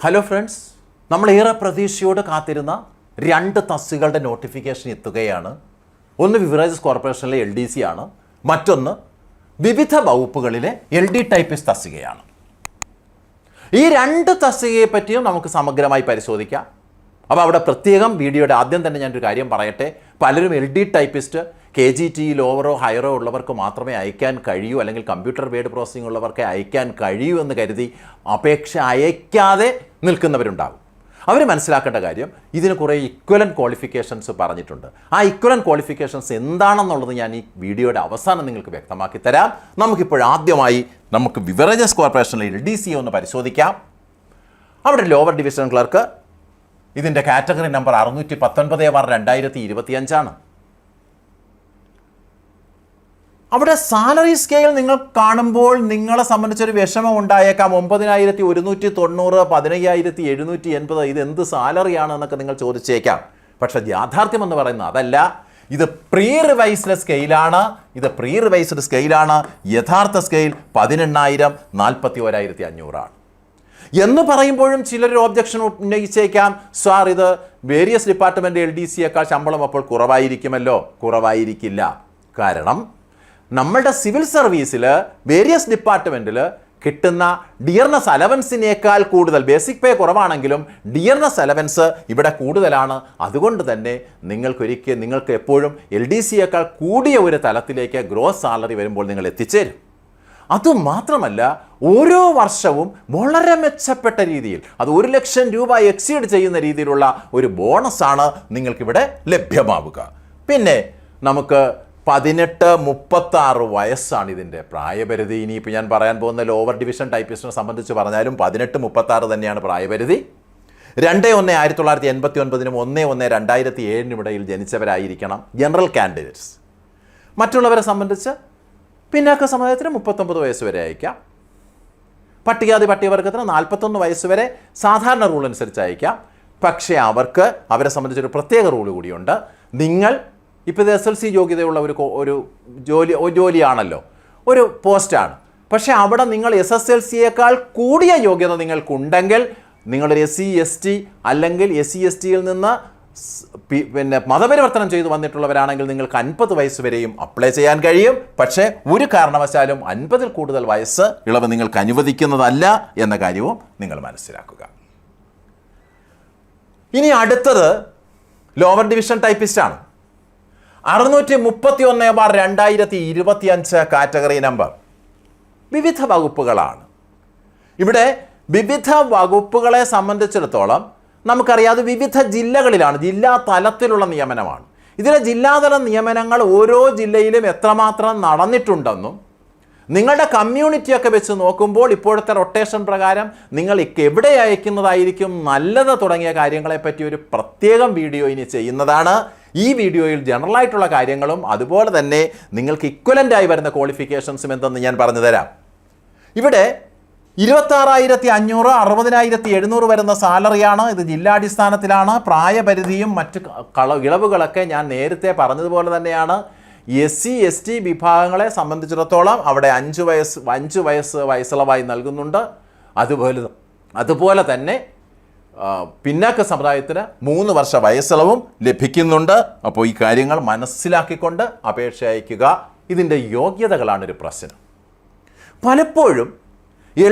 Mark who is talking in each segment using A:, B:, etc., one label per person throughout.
A: Hello friends, നമ്മളേറെ പ്രതീക്ഷയോട് കാത്തിരുന്ന രണ്ട് തസ്തികകളുടെ notification എത്തുകയാണ്. ഒന്ന് ബിവറേജസ് കോർപ്പറേഷനിലെ LDC ആണ്, മറ്റൊന്ന് വിവിധ വകുപ്പുകളിലെ LD ടൈപ്പിസ്റ്റ് തസ്തികയാണ്. ഈ രണ്ട് തസ്തികയെ പറ്റിയും നമുക്ക് സമഗ്രമായി പരിശോധിക്കാം. അപ്പോൾ അവിടെ പ്രത്യേകം വീഡിയോയുടെ ആദ്യം തന്നെ ഞാനൊരു കാര്യം പറയട്ടെ. പലരും LD ടൈപ്പിസ്റ്റ് KGT ലോവറോ ഹയറോ ഉള്ളവർക്ക് മാത്രമേ അയക്കാൻ കഴിയൂ, അല്ലെങ്കിൽ കമ്പ്യൂട്ടർ വേഡ് പ്രോസസ്സിംഗ് ഉള്ളവർക്ക് അയക്കാൻ കഴിയൂ എന്ന് കരുതി അപേക്ഷ അയക്കാതെ നിൽക്കുന്നവരുണ്ടാകും. അവർ മനസ്സിലാക്കേണ്ട കാര്യം, ഇതിന് കുറേ ഇക്വലൻ്റ് ക്വാളിഫിക്കേഷൻസ് പറഞ്ഞിട്ടുണ്ട്. ആ ഇക്വലൻ്റ് ക്വാളിഫിക്കേഷൻസ് എന്താണെന്നുള്ളത് ഞാൻ ഈ വീഡിയോയുടെ അവസാനം നിങ്ങൾക്ക് വ്യക്തമാക്കി തരാം. നമുക്കിപ്പോഴാദ്യമായി ബിവറേജസ് കോർപ്പറേഷനിലെ LDC ഒന്ന് പരിശോധിക്കാം. അവിടെ ലോവർ ഡിവിഷൻ ക്ലർക്ക്, ഇതിൻ്റെ കാറ്റഗറി നമ്പർ 619/2025. അവിടെ സാലറി സ്കെയിൽ നിങ്ങൾ കാണുമ്പോൾ നിങ്ങളെ സംബന്ധിച്ചൊരു വിഷമം ഉണ്ടായേക്കാം. 9,190, 15,780, ഇതെന്ത് സാലറിയാണ് എന്നൊക്കെ നിങ്ങൾ ചോദിച്ചേക്കാം. പക്ഷേ യാഥാർത്ഥ്യം എന്ന് പറയുന്നത് അതല്ല. ഇത് പ്രീ റിവൈസ്ഡ് സ്കെയിലാണ്. യഥാർത്ഥ സ്കെയിൽ 18,000, 41,500 എന്ന് പറയുമ്പോഴും ചിലർ ഒബ്ജക്ഷൻ ഉന്നയിച്ചേക്കാം. സാർ, ഇത് വേരിയസ് ഡിപ്പാർട്ട്മെൻറ്റ് LDCയേക്കാൾ ശമ്പളം അപ്പോൾ കുറവായിരിക്കുമല്ലോ. കുറവായിരിക്കില്ല. കാരണം നമ്മളുടെ സിവിൽ സർവീസിൽ വേരിയസ് ഡിപ്പാർട്ട്മെൻറ്റിൽ കിട്ടുന്ന ഡിയർനെസ് അലവൻസിനേക്കാൾ കൂടുതൽ, ബേസിക് പേ കുറവാണെങ്കിലും ഡിയർനെസ് അലവൻസ് ഇവിടെ കൂടുതലാണ്. അതുകൊണ്ട് തന്നെ നിങ്ങൾക്ക് എപ്പോഴും LDCയേക്കാൾ കൂടിയ ഒരു തലത്തിലേക്ക് ഗ്രോസ് സാലറി വരുമ്പോൾ നിങ്ങൾ എത്തിച്ചേരും. അതുമാത്രമല്ല, ഓരോ വർഷവും വളരെ മെച്ചപ്പെട്ട രീതിയിൽ, അത് 1 ലക്ഷം രൂപ എക്സീഡ് ചെയ്യുന്ന രീതിയിലുള്ള ഒരു ബോണസാണ് നിങ്ങൾക്കിവിടെ ലഭ്യമാവുക. പിന്നെ നമുക്ക് 18-36 വയസ്സാണ് ഇതിൻ്റെ പ്രായപരിധി. ഇനിയിപ്പോൾ ഞാൻ പറയാൻ പോകുന്ന ലോവർ ഡിവിഷൻ ടൈപ്പിസ്റ്റിനെ സംബന്ധിച്ച് പറഞ്ഞാലും 18-36 തന്നെയാണ് പ്രായപരിധി. 2/1/1989 1/1/2007 ഇടയിൽ ജനിച്ചവരായിരിക്കണം ജനറൽ കാൻഡിഡേറ്റ്സ്. മറ്റുള്ളവരെ സംബന്ധിച്ച് പിന്നാക്ക സമുദായത്തിന് 39 വയസ്സ് വരെ അയക്കാം. പട്ടികവർഗത്തിന് 41 വയസ്സ് വരെ സാധാരണ റൂൾ അനുസരിച്ച് അയക്കാം. പക്ഷേ അവരെ സംബന്ധിച്ചൊരു പ്രത്യേക റൂൾ കൂടിയുണ്ട്. നിങ്ങൾ ഇപ്പോൾ ഇത് SLC യോഗ്യതയുള്ള ഒരു ജോലിയാണല്ലോ, ഒരു പോസ്റ്റാണ്. പക്ഷേ അവിടെ നിങ്ങൾ SSLCയേക്കാൾ കൂടിയ യോഗ്യത നിങ്ങൾക്കുണ്ടെങ്കിൽ, നിങ്ങളൊരു SC ST അല്ലെങ്കിൽ SC STയിൽ നിന്ന് മതപരിവർത്തനം ചെയ്തു വന്നിട്ടുള്ളവരാണെങ്കിൽ നിങ്ങൾക്ക് 50 വയസ്സ് വരെയും അപ്ലൈ ചെയ്യാൻ കഴിയും. പക്ഷേ ഒരു കാരണവശാലും 50-ൽ കൂടുതൽ വയസ്സ് ഇളവ് നിങ്ങൾക്ക് അനുവദിക്കുന്നതല്ല എന്ന കാര്യവും നിങ്ങൾ മനസ്സിലാക്കുക. ഇനി അടുത്തത് ലോവർ ഡിവിഷൻ ടൈപ്പിസ്റ്റാണ്. 631/2025 category number. വിവിധ വകുപ്പുകളാണ്. ഇവിടെ വിവിധ വകുപ്പുകളെ സംബന്ധിച്ചിടത്തോളം നമുക്കറിയാതെ വിവിധ ജില്ലകളിലാണ്, ജില്ലാ തലത്തിലുള്ള നിയമനമാണ്. ഇതിലെ ജില്ലാതല നിയമനങ്ങൾ ഓരോ ജില്ലയിലും എത്രമാത്രം നടന്നിട്ടുണ്ടെന്നും നിങ്ങളുടെ കമ്മ്യൂണിറ്റിയൊക്കെ വെച്ച് നോക്കുമ്പോൾ ഇപ്പോഴത്തെ റൊട്ടേഷൻ പ്രകാരം നിങ്ങൾ എവിടെ അയക്കുന്നതായിരിക്കും നല്ലത് തുടങ്ങിയ കാര്യങ്ങളെപ്പറ്റി ഒരു പ്രത്യേകം വീഡിയോ ഇനി ചെയ്യുന്നതാണ്. ഈ വീഡിയോയിൽ ജനറലായിട്ടുള്ള കാര്യങ്ങളും അതുപോലെ തന്നെ നിങ്ങൾക്ക് ഇക്വലൻ്റായി വരുന്ന ക്വാളിഫിക്കേഷൻസും എന്തെന്ന് ഞാൻ പറഞ്ഞു തരാം. ഇവിടെ 26,500, 60,700 വരുന്ന സാലറിയാണ്. ഇത് ജില്ലാടിസ്ഥാനത്തിലാണ്. പ്രായപരിധിയും മറ്റ് ഇളവുകളൊക്കെ ഞാൻ നേരത്തെ പറഞ്ഞതുപോലെ തന്നെയാണ്. SC ST വിഭാഗങ്ങളെ സംബന്ധിച്ചിടത്തോളം അവിടെ 5 വയസ്സ് വയസ്സിളവായി നൽകുന്നുണ്ട്. അതുപോലെ തന്നെ പിന്നാക്ക സമുദായത്തിന് 3 വർഷ വയസ്സിളവും ലഭിക്കുന്നുണ്ട്. അപ്പോൾ ഈ കാര്യങ്ങൾ മനസ്സിലാക്കിക്കൊണ്ട് അപേക്ഷ അയക്കുക. ഇതിൻ്റെ യോഗ്യതകളാണൊരു പ്രശ്നം. പലപ്പോഴും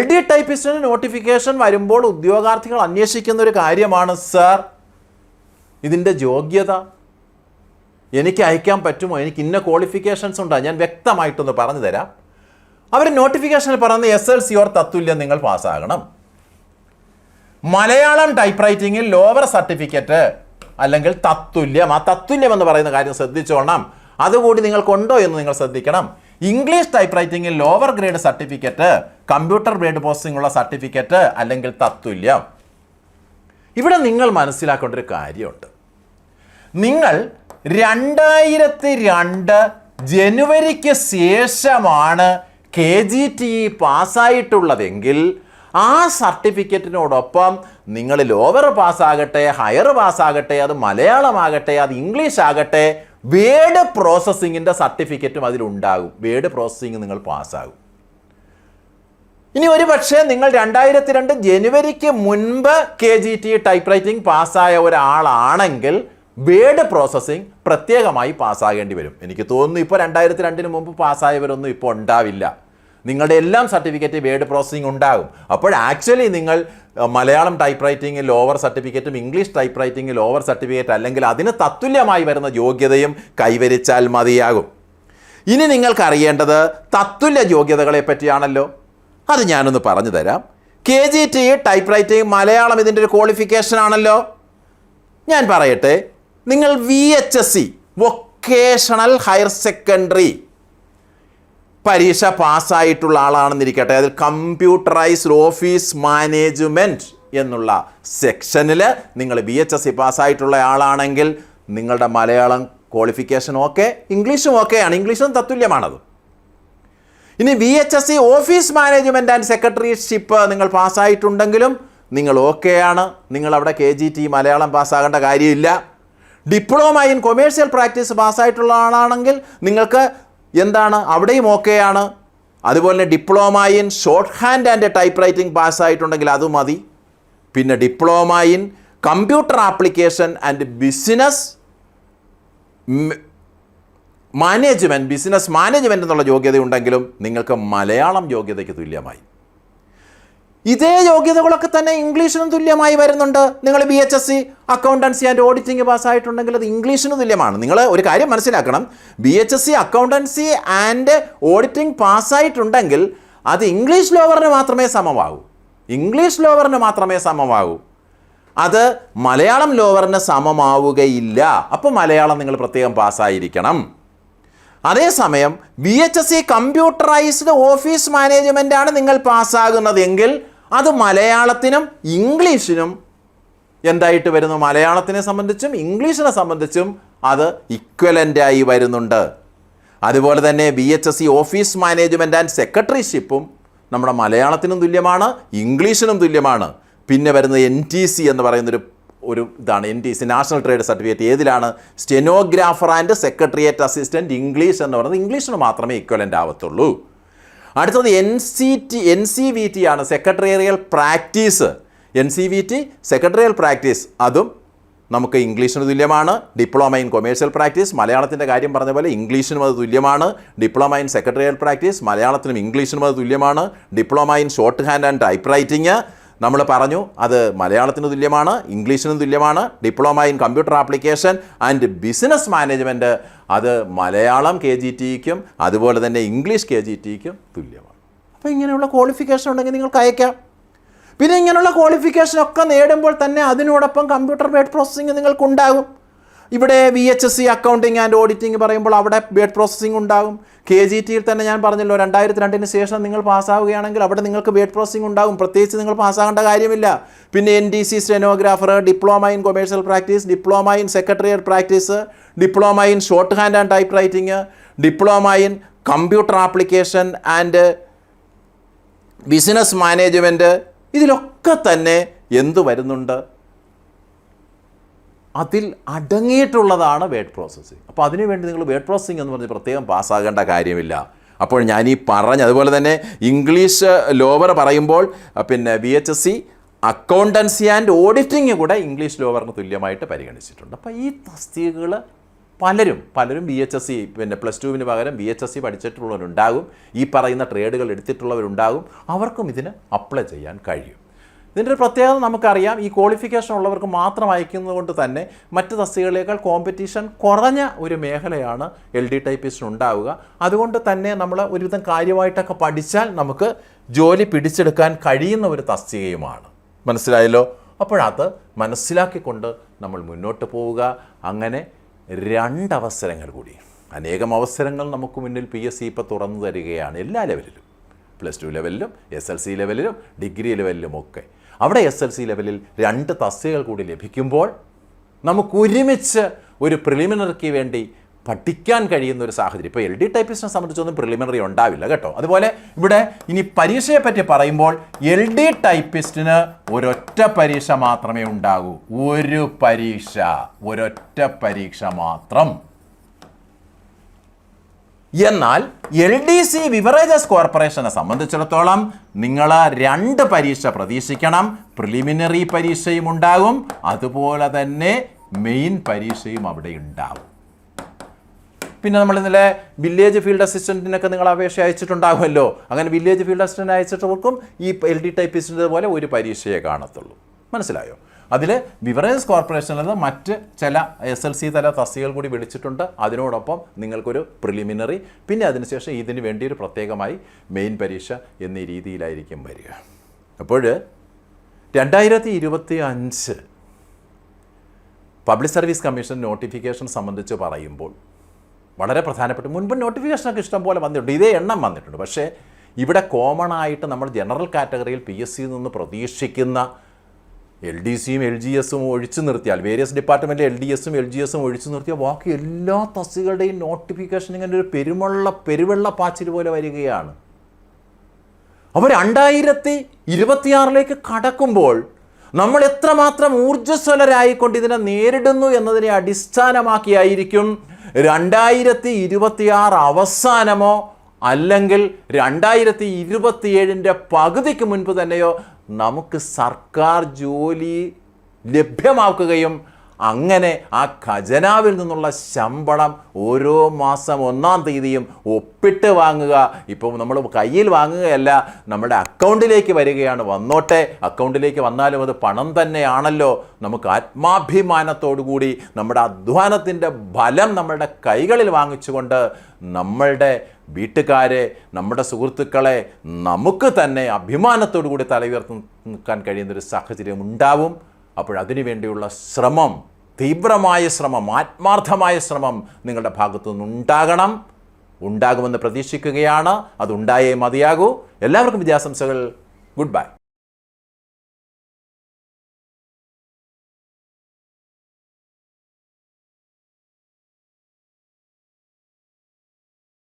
A: LD ടൈപ്പിസ്റ്റിന് നോട്ടിഫിക്കേഷൻ വരുമ്പോൾ ഉദ്യോഗാർത്ഥികൾ അന്വേഷിക്കുന്ന ഒരു കാര്യമാണ്, സാർ ഇതിൻ്റെ യോഗ്യത എനിക്ക് അയക്കാൻ പറ്റുമോ, എനിക്ക് ഇന്ന ക്വാളിഫിക്കേഷൻസ് ഉണ്ടോ? ഞാൻ വ്യക്തമായിട്ടൊന്ന് പറഞ്ഞു തരാം. അവർ നോട്ടിഫിക്കേഷനിൽ പറയുന്ന SLC ഓർ തത്തുല്യം നിങ്ങൾ പാസ്സാകണം. മലയാളം ടൈപ്പ് റൈറ്റിങ്ങിൽ ലോവർ സർട്ടിഫിക്കറ്റ് അല്ലെങ്കിൽ തത്തുല്യം. ആ തത്തുല്യം എന്ന് പറയുന്ന കാര്യം ശ്രദ്ധിച്ചോണം. അതുകൂടി നിങ്ങൾക്കുണ്ടോ എന്ന് നിങ്ങൾ ശ്രദ്ധിക്കണം. ഇംഗ്ലീഷ് ടൈപ്പ് റൈറ്റിങ്ങിൽ lower grade certificate, computer grade posting ഉള്ള സർട്ടിഫിക്കറ്റ് അല്ലെങ്കിൽ തത്തുല്യം. ഇവിടെ നിങ്ങൾ മനസ്സിലാക്കേണ്ട ഒരു കാര്യമുണ്ട്. നിങ്ങൾ 2002 ജനുവരിക്ക് ശേഷമാണ് KGTE പാസ്സായിട്ടുള്ളതെങ്കിൽ ആ സർട്ടിഫിക്കറ്റിനോടൊപ്പം നിങ്ങൾ ലോവർ പാസ്സാകട്ടെ, ഹയർ പാസ്സാകട്ടെ, അത് മലയാളമാകട്ടെ, അത് ഇംഗ്ലീഷ് ആകട്ടെ, വേഡ് പ്രോസസ്സിങ്ങിൻ്റെ സർട്ടിഫിക്കറ്റും അതിലുണ്ടാകും. വേഡ് പ്രോസസ്സിങ് നിങ്ങൾ പാസ്സാകും. ഇനി ഒരു പക്ഷേ നിങ്ങൾ 2002 ജനുവരിക്ക് മുൻപ് KGT ടൈപ്പ് റൈറ്റിംഗ് പാസ്സായ ഒരാളാണെങ്കിൽ വേർഡ് പ്രോസസ്സിംഗ് പ്രത്യേകമായി പാസ്സാകേണ്ടി വരും. എനിക്ക് തോന്നുന്നു ഇപ്പോൾ 2002 മുമ്പ് പാസ്സായവരൊന്നും ഇപ്പോൾ ഉണ്ടാവില്ല. നിങ്ങളുടെ എല്ലാം സർട്ടിഫിക്കറ്റ് വേർഡ് പ്രോസസ്സിംഗ് ഉണ്ടാകും. അപ്പോൾ ആക്ച്വലി നിങ്ങൾ മലയാളം ടൈപ്പ് റൈറ്റിംഗ് ലോവർ സർട്ടിഫിക്കറ്റും English type writing lower certificate അല്ലെങ്കിൽ അതിന് തത്തുല്യമായി വരുന്ന യോഗ്യതയും കൈവരിച്ചാൽ മതിയാകും. ഇനി നിങ്ങൾക്ക് അറിയേണ്ടത് തത്തുല്യ യോഗ്യതകളെ പറ്റിയാണല്ലോ. അത് ഞാനൊന്ന് പറഞ്ഞു തരാം. KGT ടൈപ്പ് റൈറ്റിംഗ് മലയാളം ഇതിൻ്റെ ഒരു ക്വാളിഫിക്കേഷൻ ആണല്ലോ. ഞാൻ പറയട്ടെ, നിങ്ങൾ VHSC വൊക്കേഷണൽ ഹയർ സെക്കൻഡറി പരീക്ഷ പാസ്സായിട്ടുള്ള ആളാണെന്നിരിക്കട്ടെ, അതിൽ കമ്പ്യൂട്ടറൈസ്ഡ് ഓഫീസ് മാനേജ്മെൻറ്റ് എന്നുള്ള സെക്ഷനിൽ നിങ്ങൾ VHSC പാസ്സായിട്ടുള്ള ആളാണെങ്കിൽ നിങ്ങളുടെ മലയാളം ക്വാളിഫിക്കേഷൻ ഓക്കെ, ഇംഗ്ലീഷും ഓക്കെയാണ്, ഇംഗ്ലീഷും തത്തുല്യമാണത്. ഇനി VHSC office management and secretaryship നിങ്ങൾ പാസ്സായിട്ടുണ്ടെങ്കിലും നിങ്ങൾ ഓക്കെയാണ്, നിങ്ങളവിടെ KGT മലയാളം പാസ്സാകേണ്ട കാര്യമില്ല. ഡിപ്ലോമ ഇൻ കൊമേഴ്സ്യൽ പ്രാക്ടീസ് പാസ്സായിട്ടുള്ള ആളാണെങ്കിൽ നിങ്ങൾക്ക് എന്താണ് അവിടെയും ഓക്കെയാണ്. അതുപോലെ diploma in shorthand and typewriting പാസ്സായിട്ടുണ്ടെങ്കിൽ അതും മതി. പിന്നെ diploma in computer application and business management എന്നുള്ള യോഗ്യത ഉണ്ടെങ്കിലും നിങ്ങൾക്ക് മലയാളം യോഗ്യതയ്ക്ക് തുല്യമായി. ഇതേ യോഗ്യതകളൊക്കെ തന്നെ ഇംഗ്ലീഷിനും തുല്യമായി വരുന്നുണ്ട്. നിങ്ങൾ VHSC അക്കൗണ്ടൻസി ആൻഡ് ഓഡിറ്റിംഗ് പാസ്സായിട്ടുണ്ടെങ്കിൽ അത് ഇംഗ്ലീഷിന് തുല്യമാണ്. നിങ്ങൾ ഒരു കാര്യം മനസ്സിലാക്കണം, VHSC അക്കൗണ്ടൻസി ആൻഡ് ഓഡിറ്റിംഗ് പാസ്സായിട്ടുണ്ടെങ്കിൽ അത് ഇംഗ്ലീഷ് ലോവറിന് മാത്രമേ സമമാകൂ. അത് മലയാളം ലോവറിന് സമമാവുകയില്ല. അപ്പോൾ മലയാളം നിങ്ങൾ പ്രത്യേകം പാസ്സായിരിക്കണം. അതേസമയം VHSC കമ്പ്യൂട്ടറൈസ്ഡ് ഓഫീസ് മാനേജ്മെൻ്റ് ആണ് നിങ്ങൾ പാസ്സാകുന്നതെങ്കിൽ അത് മലയാളത്തിനും ഇംഗ്ലീഷിനും എന്തായിട്ട് വരുന്നു, മലയാളത്തിനെ സംബന്ധിച്ചും ഇംഗ്ലീഷിനെ സംബന്ധിച്ചും അത് ഇക്വലൻ്റായി വരുന്നുണ്ട്. അതുപോലെ തന്നെ VHSC ഓഫീസ് മാനേജ്മെൻറ്റ് ആൻഡ് സെക്രട്ടറിഷിപ്പും നമ്മുടെ മലയാളത്തിനും തുല്യമാണ്, ഇംഗ്ലീഷിനും തുല്യമാണ്. പിന്നെ വരുന്നത് NTC എന്ന് പറയുന്നൊരു ഇതാണ്. NTC നാഷണൽ ട്രേഡ് സർട്ടിഫിക്കറ്റ് ഏതിലാണ്? Stenographer and secretariat assistant English എന്ന് പറയുന്നത് ഇംഗ്ലീഷിന് മാത്രമേ ഇക്വലൻ്റ് ആവത്തുള്ളൂ. അടുത്തത് NCVT ആണ്, secretarial practice. NCVT secretarial practice അതും നമുക്ക് ഇംഗ്ലീഷിന് തുല്യമാണ്. ഡിപ്ലോമ ഇൻ കൊമേഴ്സ്യൽ പ്രാക്ടീസ് മലയാളത്തിൻ്റെ കാര്യം പറഞ്ഞ പോലെ ഇംഗ്ലീഷിനും അത് തുല്യമാണ്. ഡിപ്ലോമ ഇൻ സെക്രട്ടേറിയൽ പ്രാക്ടീസ് മലയാളത്തിനും ഇംഗ്ലീഷിനും അത് തുല്യമാണ്. Diploma in shorthand and type writing നമ്മൾ പറഞ്ഞു അത് മലയാളത്തിന് തുല്യമാണ്, ഇംഗ്ലീഷിനും തുല്യമാണ്. Diploma in computer application and business management അത് മലയാളം KGTക്കും അതുപോലെ തന്നെ ഇംഗ്ലീഷ് KGTക്കും തുല്യമാണ്. അപ്പോൾ ഇങ്ങനെയുള്ള ക്വാളിഫിക്കേഷൻ ഉണ്ടെങ്കിൽ നിങ്ങൾക്ക് അയക്കാം. പിന്നെ ഇങ്ങനെയുള്ള ക്വാളിഫിക്കേഷനൊക്കെ നേടുമ്പോൾ തന്നെ അതിനോടൊപ്പം കമ്പ്യൂട്ടർ വേർഡ് പ്രോസസ്സിംഗ് നിങ്ങൾക്കുണ്ടാകും. ഇവിടെ VHSC അക്കൗണ്ടിങ് ആൻഡ് ഓഡിറ്റിംഗ് പറയുമ്പോൾ അവിടെ വേർഡ് പ്രോസസ്സിംഗ് ഉണ്ടാകും. KGTയിൽ തന്നെ ഞാൻ പറഞ്ഞല്ലോ 2002 ശേഷം നിങ്ങൾ പാസ്സാവുകയാണെങ്കിൽ അവിടെ നിങ്ങൾക്ക് വേർഡ് പ്രോസസ്സിംഗ് ഉണ്ടാകും. പ്രത്യേകിച്ച് നിങ്ങൾ പാസ്സാകേണ്ട കാര്യമില്ല. പിന്നെ NDC stenographer, diploma in commercial practice, diploma in secretarial practice, diploma in shorthand and type writing, diploma in computer application and business management, ഇതിലൊക്കെ തന്നെ എന്തു വരുന്നുണ്ട്? അതിൽ അടങ്ങിയിട്ടുള്ളതാണ് വേർഡ് പ്രോസസ്സിംഗ്. അപ്പോൾ അതിനുവേണ്ടി നിങ്ങൾ വേർഡ് പ്രോസസ്സിംഗ് എന്ന് പറഞ്ഞ് പ്രത്യേകം പാസ്സാകേണ്ട കാര്യമില്ല. അപ്പോൾ ഞാൻ ഈ അതുപോലെ തന്നെ ഇംഗ്ലീഷ് ലോവർ പറയുമ്പോൾ പിന്നെ VHSC അക്കൗണ്ടൻസി ആൻഡ് ഓഡിറ്റിംഗ് കൂടെ ഇംഗ്ലീഷ് ലോവറിന് തുല്യമായിട്ട് പരിഗണിച്ചിട്ടുണ്ട്. അപ്പോൾ ഈ തസ്തികകൾ പലരും VHSC പിന്നെ +2 പകരം VHSC പഠിച്ചിട്ടുള്ളവരുണ്ടാകും, ഈ പറയുന്ന ട്രേഡുകൾ എടുത്തിട്ടുള്ളവരുണ്ടാകും. അവർക്കും ഇതിന് അപ്ലൈ ചെയ്യാൻ കഴിയും. ഇതിൻ്റെ ഒരു പ്രത്യേകത നമുക്കറിയാം, ഈ ക്വാളിഫിക്കേഷൻ ഉള്ളവർക്ക് മാത്രം അയക്കുന്നത് കൊണ്ട് തന്നെ മറ്റ് തസ്തികകളേക്കാൾ കോമ്പറ്റീഷൻ കുറഞ്ഞ ഒരു മേഖലയാണ് LD ടൈപ്പിസ്റ്റിന് ഉണ്ടാവുക. അതുകൊണ്ട് തന്നെ നമ്മൾ ഒരുവിധം കാര്യമായിട്ടൊക്കെ പഠിച്ചാൽ നമുക്ക് ജോലി പിടിച്ചെടുക്കാൻ കഴിയുന്ന ഒരു തസ്തികയുമാണ്. മനസ്സിലായല്ലോ? അപ്പോഴത് മനസ്സിലാക്കിക്കൊണ്ട് നമ്മൾ മുന്നോട്ട് പോവുക. അങ്ങനെ 2 അവസരങ്ങൾ കൂടി, അനേകം അവസരങ്ങൾ നമുക്ക് മുന്നിൽ PSC ഇപ്പോൾ തുറന്നു തരികയാണ്. എല്ലാ ലെവലിലും, +2 ലെവലിലും SLC ലെവലിലും ഡിഗ്രി ലെവലിലും ഒക്കെ. അവിടെ SLC ലെവലിൽ 2 തസ്തികകൾ കൂടി ലഭിക്കുമ്പോൾ നമുക്ക് ഒരുമിച്ച് ഒരു പ്രിലിമിനറിക്ക് വേണ്ടി പഠിക്കാൻ കഴിയുന്ന ഒരു സാഹചര്യം. ഇപ്പോൾ LD ടൈപ്പിസ്റ്റിനെ സംബന്ധിച്ചൊന്നും പ്രിലിമിനറി ഉണ്ടാവില്ല കേട്ടോ. അതുപോലെ ഇവിടെ ഇനി പരീക്ഷയെ പറ്റി പറയുമ്പോൾ LD ടൈപ്പിസ്റ്റിന് ഒരൊറ്റ പരീക്ഷ മാത്രമേ ഉണ്ടാകൂ. ഒരൊറ്റ പരീക്ഷ മാത്രം. എന്നാൽ LDC ബിവറേജസ് കോർപ്പറേഷനെ സംബന്ധിച്ചിടത്തോളം നിങ്ങൾ 2 പരീക്ഷ പ്രതീക്ഷിക്കണം. പ്രിലിമിനറി പരീക്ഷയും ഉണ്ടാകും, അതുപോലെ തന്നെ മെയിൻ പരീക്ഷയും അവിടെ ഉണ്ടാകും. പിന്നെ നമ്മൾ ഇന്നലെ വില്ലേജ് ഫീൽഡ് അസിസ്റ്റൻറ്റിനൊക്കെ നിങ്ങൾ അപേക്ഷ അയച്ചിട്ടുണ്ടാകുമല്ലോ. അങ്ങനെ വില്ലേജ് ഫീൽഡ് അസിസ്റ്റൻ്റ് അയച്ചിട്ടവർക്കും ഈ LD ടൈപ്പിസ്റ്റിൻ്റെ പോലെ ഒരു പരീക്ഷയെ കാണത്തുള്ളൂ. മനസ്സിലായോ? അതിൽ ബിവറേജസ് കോർപ്പറേഷനിൽ മറ്റ് ചില SLC തല തസ്തികകൾ കൂടി വിളിച്ചിട്ടുണ്ട്. അതിനോടൊപ്പം നിങ്ങൾക്കൊരു പ്രിലിമിനറി, പിന്നെ അതിനുശേഷം ഇതിന് വേണ്ടി ഒരു പ്രത്യേകമായി മെയിൻ പരീക്ഷ എന്നീ രീതിയിലായിരിക്കും വരിക. അപ്പോൾ 2025 പബ്ലിക് സർവീസ് കമ്മീഷൻ നോട്ടിഫിക്കേഷൻ സംബന്ധിച്ച് പറയുമ്പോൾ വളരെ പ്രധാനപ്പെട്ട, മുൻപ് നോട്ടിഫിക്കേഷനൊക്കെ ഇഷ്ടം പോലെ വന്നിട്ടുണ്ട്, ഇതേ എണ്ണം വന്നിട്ടുണ്ട്. പക്ഷേ ഇവിടെ കോമൺ ആയിട്ട് നമ്മൾ ജനറൽ കാറ്റഗറിയിൽ PSCയിൽ നിന്ന് പ്രതീക്ഷിക്കുന്ന LDCയും LGSും ഒഴിച്ചു നിർത്തിയാൽ, വേരിയസ് ഡിപ്പാർട്ട്മെൻറ്റ് LDSും LGSും ഒഴിച്ചു നിർത്തിയാൽ ബാക്കി എല്ലാ തസ്തികകളുടെയും നോട്ടിഫിക്കേഷൻ ഇങ്ങനെ ഒരു പെരുവെള്ള പാച്ചിൽ പോലെ വരികയാണ്. അപ്പോൾ 2026 കടക്കുമ്പോൾ നമ്മൾ എത്രമാത്രം ഊർജ്ജസ്വലരായിക്കൊണ്ട് ഇതിനെ നേരിടുന്നു എന്നതിനെ അടിസ്ഥാനമാക്കിയായിരിക്കും 2026 അവസാനമോ അല്ലെങ്കിൽ 2027 പകുതിക്ക് മുൻപ് തന്നെയോ നമുക്ക് സർക്കാർ ജോലി ലഭ്യമാക്കുകയും അങ്ങനെ ആ ഖജനാവിൽ നിന്നുള്ള ശമ്പളം ഓരോ മാസം 1-ാം തീയതിയും ഒപ്പിട്ട് വാങ്ങുക. ഇപ്പോൾ നമ്മൾ കയ്യിൽ വാങ്ങുകയല്ല, നമ്മുടെ അക്കൗണ്ടിലേക്ക് വരികയാണ്. വന്നോട്ടെ, അക്കൗണ്ടിലേക്ക് വന്നാലും അത് പണം തന്നെയാണല്ലോ. നമുക്ക് ആത്മാഭിമാനത്തോടുകൂടി നമ്മുടെ അധ്വാനത്തിൻ്റെ ഫലം നമ്മളുടെ കൈകളിൽ വാങ്ങിച്ചുകൊണ്ട് നമ്മളുടെ വീട്ടുകാരെ, നമ്മുടെ സുഹൃത്തുക്കളെ നമുക്ക് തന്നെ അഭിമാനത്തോടു കൂടി തലയുയർത്തി നിൽക്കാൻ കഴിയുന്നൊരു സാഹചര്യം ഉണ്ടാവും. അപ്പോഴതിനു വേണ്ടിയുള്ള ശ്രമം, തീവ്രമായ ശ്രമം, ആത്മാർത്ഥമായ ശ്രമം നിങ്ങളുടെ ഭാഗത്തു ഉണ്ടാകുമെന്ന് പ്രതീക്ഷിക്കുകയാണ്. അതുണ്ടായേ മതിയാകൂ. എല്ലാവർക്കും വിദ്യാശംസകൾ. Good bye.